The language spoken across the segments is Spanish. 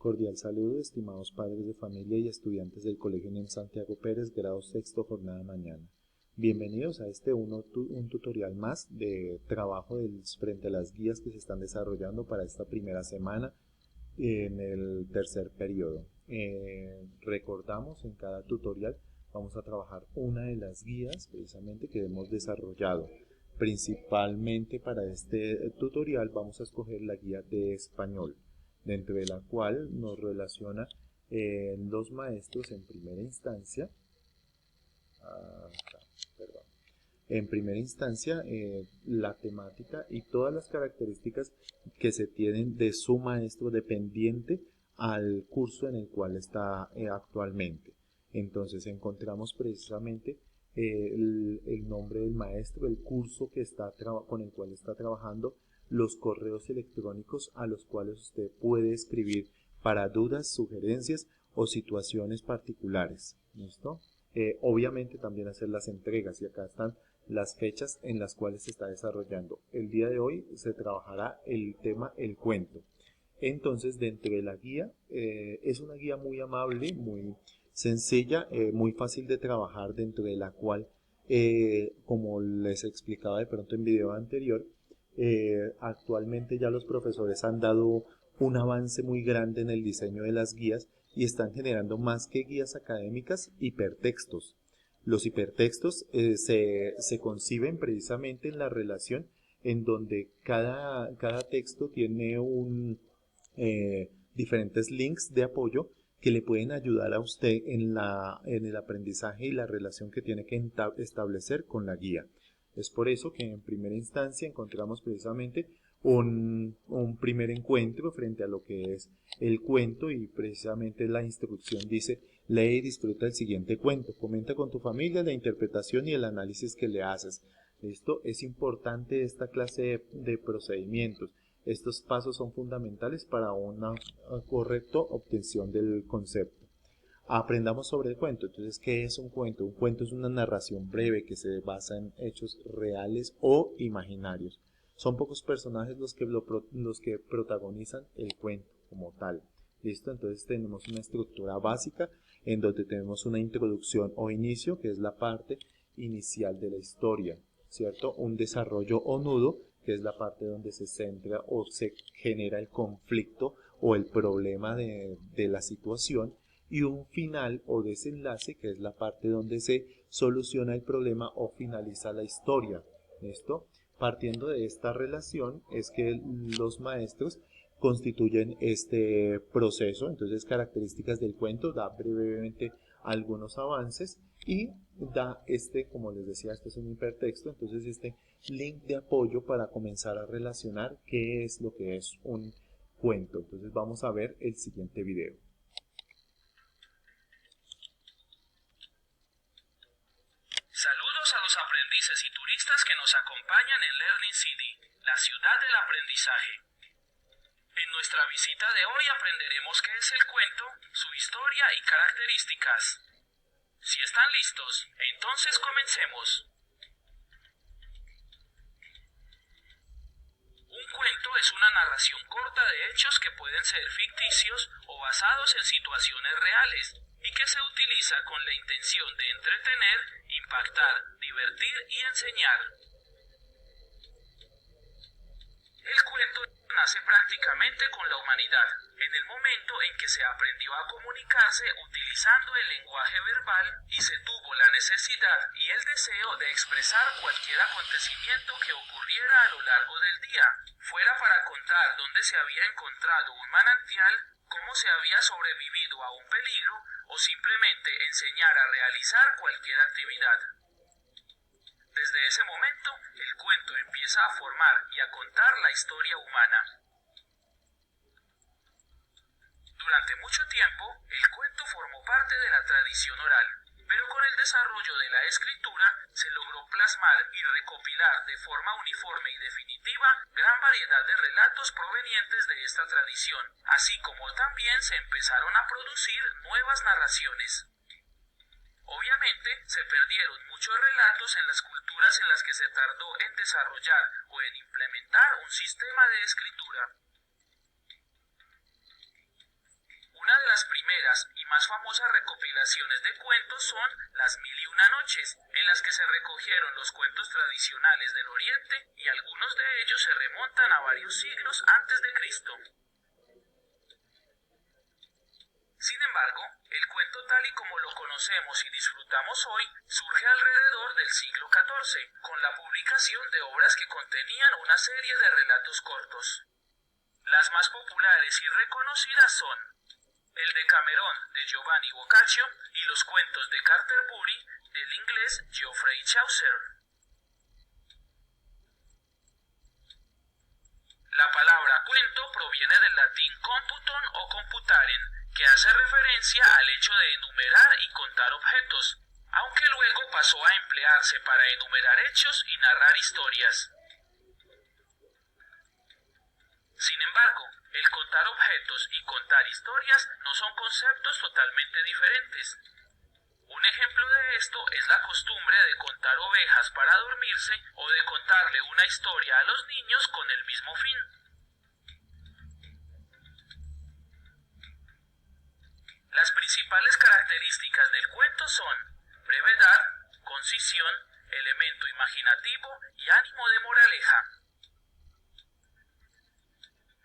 Cordial saludo, estimados padres de familia y estudiantes del Colegio NEM Santiago Pérez, grado sexto, jornada mañana. Bienvenidos a un tutorial más de trabajo frente a las guías que se están desarrollando para esta primera semana en el tercer periodo. Recordamos, en cada tutorial vamos a trabajar una de las guías precisamente que hemos desarrollado. Principalmente para este tutorial vamos a escoger la guía de español, dentro de la cual nos relaciona los maestros en primera instancia. La temática y todas las características que se tienen de su maestro dependiente al curso en el cual está actualmente. Entonces encontramos precisamente el nombre del maestro, el curso que con el cual está trabajando, los correos electrónicos a los cuales usted puede escribir para dudas, sugerencias o situaciones particulares. ¿Listo? Obviamente también hacer las entregas, y acá están las fechas en las cuales se está desarrollando. El día de hoy se trabajará el tema el cuento. Entonces, dentro de la guía, es una guía muy amable, muy sencilla, muy fácil de trabajar, dentro de la cual, como les explicaba de pronto en video anterior, actualmente ya los profesores han dado un avance muy grande en el diseño de las guías y están generando, más que guías académicas, hipertextos. Los hipertextos se conciben precisamente en la relación en donde cada texto tiene diferentes links de apoyo que le pueden ayudar a usted en el aprendizaje y la relación que tiene que establecer con la guía. Es por eso que en primera instancia encontramos precisamente un primer encuentro frente a lo que es el cuento, y precisamente la instrucción dice: lee y disfruta el siguiente cuento, comenta con tu familia la interpretación y el análisis que le haces. Esto es importante, esta clase de procedimientos. Estos pasos son fundamentales para una correcta obtención del concepto. Aprendamos sobre el cuento. Entonces, ¿qué es un cuento? Un cuento es una narración breve que se basa en hechos reales o imaginarios. Son pocos personajes los que protagonizan el cuento como tal. ¿Listo? Entonces tenemos una estructura básica en donde tenemos una introducción o inicio, que es la parte inicial de la historia, ¿cierto? Un desarrollo o nudo, que es la parte donde se centra o se genera el conflicto o el problema de la situación, y un final o desenlace, que es la parte donde se soluciona el problema o finaliza la historia. ¿Listo? Partiendo de esta relación es que los maestros constituyen este proceso. Entonces, características del cuento, da brevemente algunos avances y da como les decía, este es un hipertexto, entonces este link de apoyo para comenzar a relacionar qué es lo que es un cuento. Entonces vamos a ver el siguiente video. Saludos a los aprendices y turistas que nos acompañan en Learning City, la ciudad del aprendizaje. En nuestra visita de hoy aprenderemos qué es el cuento, su historia y características. Si están listos, entonces comencemos. Un cuento es una narración corta de hechos que pueden ser ficticios o basados en situaciones reales y que se utiliza con la intención de entretener, impactar, divertir y enseñar. El cuento nace prácticamente con la humanidad, en el momento en que se aprendió a comunicarse utilizando el lenguaje verbal y se tuvo la necesidad y el deseo de expresar cualquier acontecimiento que ocurriera a lo largo del día, fuera para contar dónde se había encontrado un manantial, cómo se había sobrevivido a un peligro o simplemente enseñar a realizar cualquier actividad. Desde ese momento, el cuento empieza a formar y a contar la historia humana. Durante mucho tiempo, el cuento formó parte de la tradición oral, pero con el desarrollo de la escritura se logró plasmar y recopilar de forma uniforme y definitiva gran variedad de relatos provenientes de esta tradición, así como también se empezaron a producir nuevas narraciones. Obviamente, se perdieron muchos relatos en las culturas en las que se tardó en desarrollar o en implementar un sistema de escritura. recopilaciones de cuentos son Las Mil y Una Noches, en las que se recogieron los cuentos tradicionales del Oriente y algunos de ellos se remontan a varios siglos antes de Cristo. Sin embargo, el cuento tal y como lo conocemos y disfrutamos hoy surge alrededor del siglo XIV, con la publicación de obras que contenían una serie de relatos cortos. Las más populares y reconocidas son el Decamerón de Giovanni Boccaccio y los cuentos de Canterbury del inglés Geoffrey Chaucer. La palabra cuento proviene del latín computon o computaren, que hace referencia al hecho de enumerar y contar objetos, aunque luego pasó a emplearse para enumerar hechos y narrar historias. Sin embargo, el contar objetos y contar historias no son conceptos totalmente diferentes. Un ejemplo de esto es la costumbre de contar ovejas para dormirse o de contarle una historia a los niños con el mismo fin. Las principales características del cuento son brevedad, concisión, elemento imaginativo y ánimo de moraleja.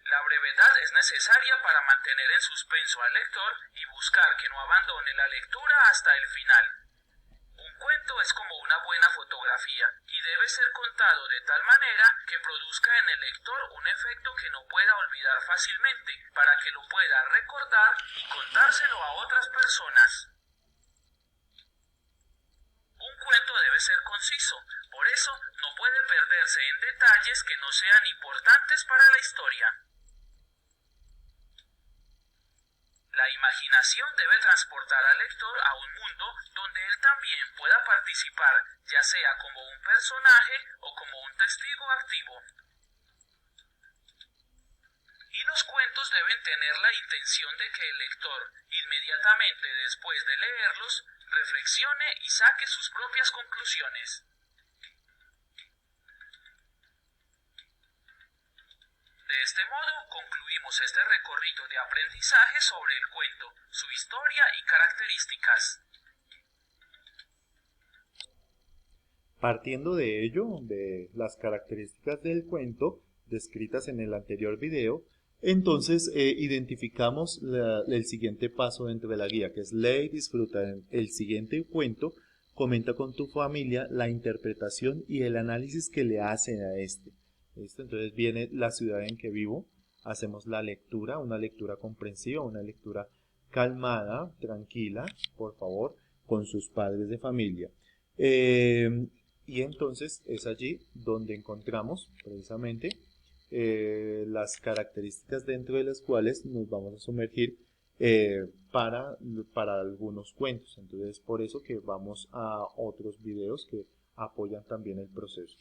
La brevedad es necesaria para mantener en suspenso al lector y buscar que no abandone la lectura hasta el final. Un cuento es como una buena fotografía y debe ser contado de tal manera que produzca en el lector un efecto que no pueda olvidar fácilmente, para que lo pueda recordar y contárselo a otras personas. Un cuento debe ser conciso, por eso no puede perderse en detalles que no sean importantes para la historia. La imaginación debe transportar al lector a un mundo donde él también pueda participar, ya sea como un personaje o como un testigo activo. Y los cuentos deben tener la intención de que el lector, inmediatamente después de leerlos, reflexione y saque sus propias conclusiones. De este modo, concluimos este recorrido de aprendizaje sobre el cuento, su historia y características. Partiendo de ello, de las características del cuento descritas en el anterior video, entonces identificamos el siguiente paso dentro de la guía, que es lee y disfruta el siguiente cuento, comenta con tu familia la interpretación y el análisis que le hacen a este. ¿Listo? Entonces viene La ciudad en que vivo, hacemos la lectura, una lectura comprensiva, una lectura calmada, tranquila, por favor, con sus padres de familia. Y entonces es allí donde encontramos precisamente las características dentro de las cuales nos vamos a sumergir para algunos cuentos. Entonces por eso que vamos a otros videos que apoyan también el proceso.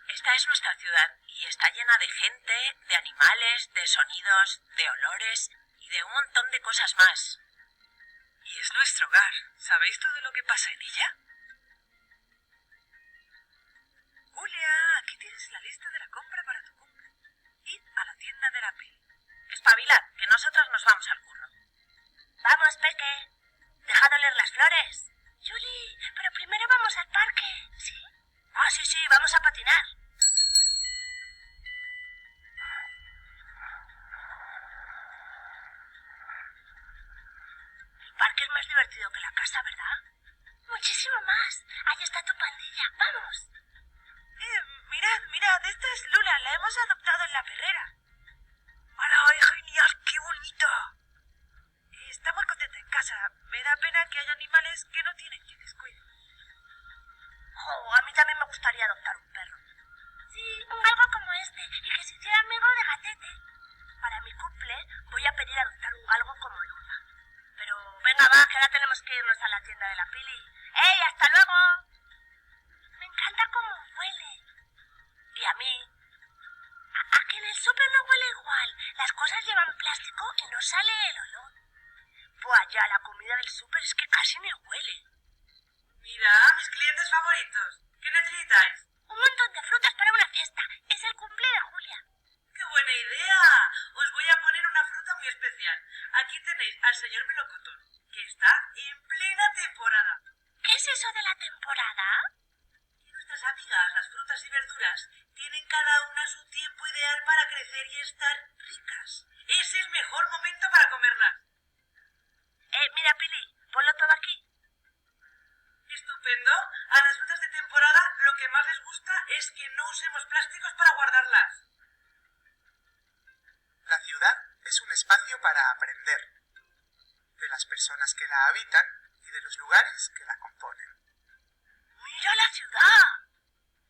Esta es nuestra ciudad y está llena de gente, de animales, de sonidos, de olores y de un montón de cosas más. Y es nuestro hogar. ¿Sabéis todo lo que pasa en ella? Julia, aquí tienes la lista de la compra para tu cumple. Id a la tienda de la peli. Espabilad, que nosotras nos vamos al curro. Vamos, Peque. Deja de oler las flores. Julie, pero primero vamos al parque. ¿Sí? Ah, sí, vamos a patinar. El parque es más divertido que la casa, ¿verdad? Muchísimo más. Ahí está tu pandilla. ¡Vamos! Mirad, esta es Lula. La hemos adoptado en la perrera. ¡Hola, genial! ¡Qué bonita! Está muy contenta en casa. Me da pena que haya animales que no tienen quien les cuide. Oh, a mí también me gustaría adoptar un perro. Sí, algo como este, y que se hiciera amigo de Gatete. Para mi cumple voy a pedir adoptar un galgo como Luna. Pero venga, va, que ahora tenemos que irnos a la tienda de la Pili. ¡Ey, hasta luego! Me encanta cómo huele. Y a mí. A que en el súper no huele igual. Las cosas llevan plástico y no sale el olor. Buah, ya, la comida del súper es que casi me huele. Mira, mis clientes favoritos. ¿Qué necesitáis? Un montón de frutas para una fiesta. Es el cumple de Julia. ¡Qué buena idea! Os voy a poner una fruta muy especial. Aquí tenéis al señor melocotón, que está en plena temporada. ¿Qué es eso de la temporada? Y nuestras amigas, las frutas y verduras, tienen cada una su tiempo ideal para crecer y estar ricas. Es el mejor momento para comerlas. Mira, Pili, ponlo todo aquí. Estupendo. A las frutas de temporada lo que más les gusta es que no usemos plásticos para guardarlas. La ciudad es un espacio para aprender de las personas que la habitan y de los lugares que la componen. ¡Mira la ciudad!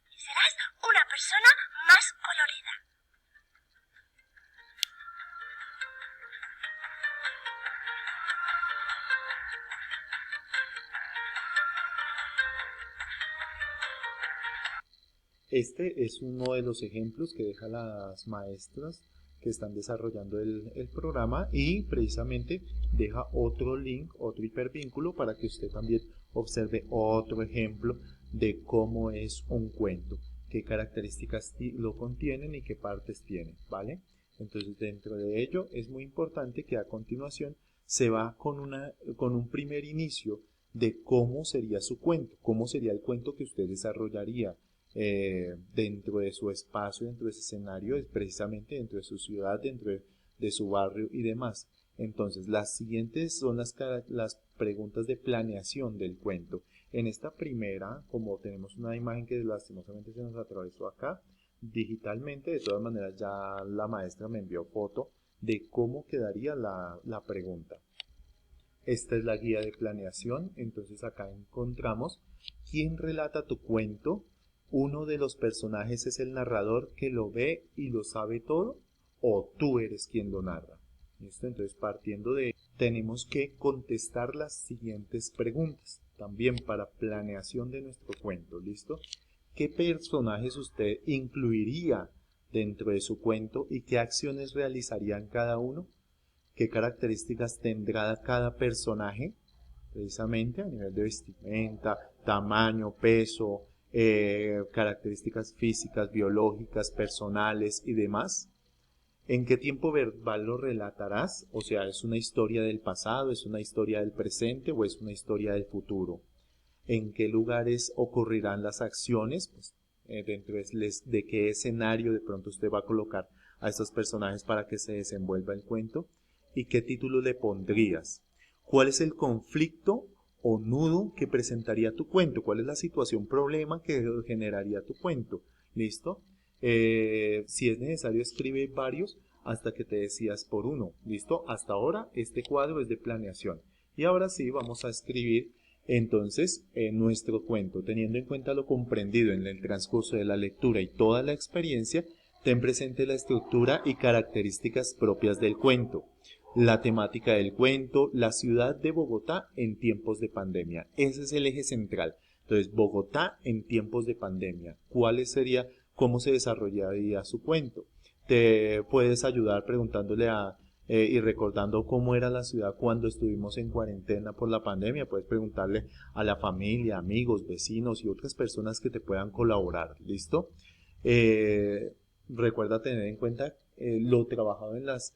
Y serás una persona más colorida. Este es uno de los ejemplos que dejan las maestras que están desarrollando el programa y precisamente deja otro link, otro hipervínculo para que usted también observe otro ejemplo de cómo es un cuento, qué características lo contienen y qué partes tienen, ¿vale? Entonces dentro de ello es muy importante que a continuación se va con un primer inicio de cómo sería su cuento, cómo sería el cuento que usted desarrollaría dentro de su espacio, dentro de ese escenario, es precisamente dentro de su ciudad, dentro de su barrio y demás. Entonces, las siguientes son las preguntas de planeación del cuento. En esta primera, como tenemos una imagen que lastimosamente se nos atravesó acá, digitalmente, de todas maneras ya la maestra me envió foto de cómo quedaría la pregunta. Esta es la guía de planeación, entonces acá encontramos quién relata tu cuento. ¿Uno de los personajes es el narrador que lo ve y lo sabe todo? ¿O tú eres quien lo narra? ¿Listo? Entonces, partiendo de tenemos que contestar las siguientes preguntas, también para planeación de nuestro cuento. ¿Listo? ¿Qué personajes usted incluiría dentro de su cuento y qué acciones realizarían cada uno? ¿Qué características tendrá cada personaje? Precisamente a nivel de vestimenta, tamaño, peso, características físicas, biológicas, personales y demás. ¿En qué tiempo verbal lo relatarás? O sea, ¿es una historia del pasado, es una historia del presente o es una historia del futuro? ¿En qué lugares ocurrirán las acciones? Pues, dentro de qué escenario de pronto usted va a colocar a estos personajes para que se desenvuelva el cuento. ¿Y qué título le pondrías? ¿Cuál es el conflicto o nudo que presentaría tu cuento? ¿Cuál es la situación, problema que generaría tu cuento? ¿Listo? Si es necesario, escribe varios hasta que te decidas por uno. ¿Listo? Hasta ahora este cuadro es de planeación. Y ahora sí vamos a escribir entonces nuestro cuento. Teniendo en cuenta lo comprendido en el transcurso de la lectura y toda la experiencia, ten presente la estructura y características propias del cuento. La temática del cuento, la ciudad de Bogotá en tiempos de pandemia. Ese es el eje central. Entonces, Bogotá en tiempos de pandemia. ¿Cuál sería, cómo se desarrollaría su cuento? Te puedes ayudar preguntándole y recordando cómo era la ciudad cuando estuvimos en cuarentena por la pandemia. Puedes preguntarle a la familia, amigos, vecinos y otras personas que te puedan colaborar. ¿Listo? Recuerda tener en cuenta lo trabajado en las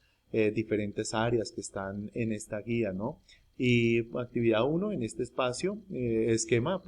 diferentes áreas que están en esta guía, ¿no? Y actividad 1, en este espacio, esquema,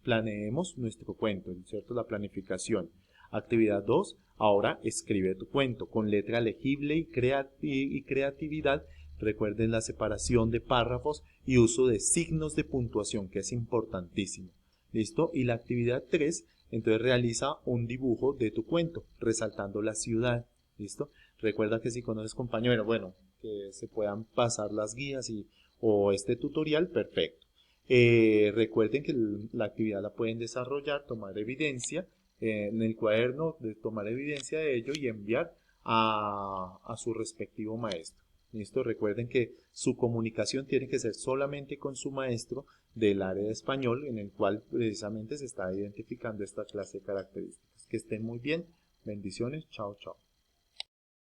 planeemos nuestro cuento, ¿cierto? La planificación. Actividad 2, ahora escribe tu cuento con letra legible y creatividad. Recuerden la separación de párrafos y uso de signos de puntuación, que es importantísimo. ¿Listo? Y la actividad 3, entonces realiza un dibujo de tu cuento, resaltando la ciudad. ¿Listo? Recuerda que si conoces compañero, bueno, que se puedan pasar las guías o este tutorial, perfecto. Recuerden que la actividad la pueden desarrollar, tomar evidencia en el cuaderno, tomar evidencia de ello y enviar a su respectivo maestro. ¿Listo? Recuerden que su comunicación tiene que ser solamente con su maestro del área de español, en el cual precisamente se está identificando esta clase de características. Que estén muy bien. Bendiciones. Chao, chao.